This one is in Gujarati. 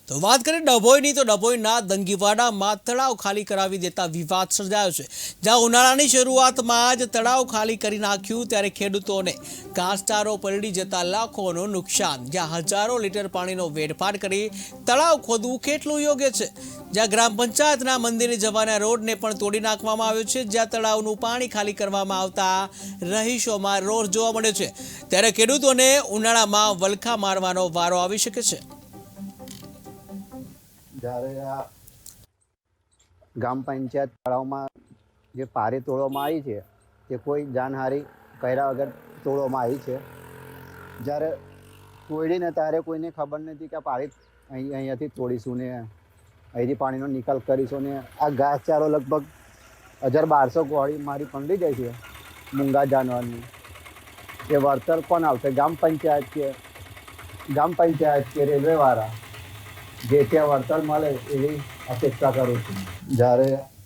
તો વાત કરીએ ડભોઈની તો ડભોઈના દંગીવાડામાં તળાવ ખાલી કરાવી દેતા વિવાદ સર્જાયો છે। જ્યાં ઉનાળાની શરૂઆતમાં જ તળાવ ખાલી કરી નાખ્યું ત્યારે ખેડૂતોને ઘાસચારો પલળી જતા લાખોનું નુકસાન। જ્યાં હજારો લીટર પાણીનો વેડફાટ કરી તળાવ ખોદવું કેટલું યોગ્ય છે। જ્યાં ગ્રામ પંચાયતના મંદિરે જવાના રોડને પણ તોડી નાખવામાં આવ્યો છે। જ્યાં તળાવનું પાણી ખાલી કરવામાં આવતા રહીશોમાં રોષ જોવા મળ્યો છે। ત્યારે ખેડૂતોને ઉનાળામાં વલખા મારવાનો વારો આવી શકે છે। જ્યારે આ ગ્રામ પંચાયત તળાવમાં જે પારી તોડવામાં આવી છે તે કોઈ જાનહાનિ કર્યા વગર તોડવામાં આવી છે। જ્યારે તોડીને ત્યારે કોઈને ખબર નથી કે આ પારી અહીંયાથી તોડીશું ને અહીંથી પાણીનો નિકાલ કરીશું ને આ ઘાસચારો લગભગ 1200 ગોળી મારી પંડી જાય છે મૂંગા જાનવરની। એ વળતર કોણ આવશે? ગ્રામ પંચાયત કે રેલવેવાળા જે ત્યાં વળતર મળે એવી અપેક્ષા કરું છું। જ્યારે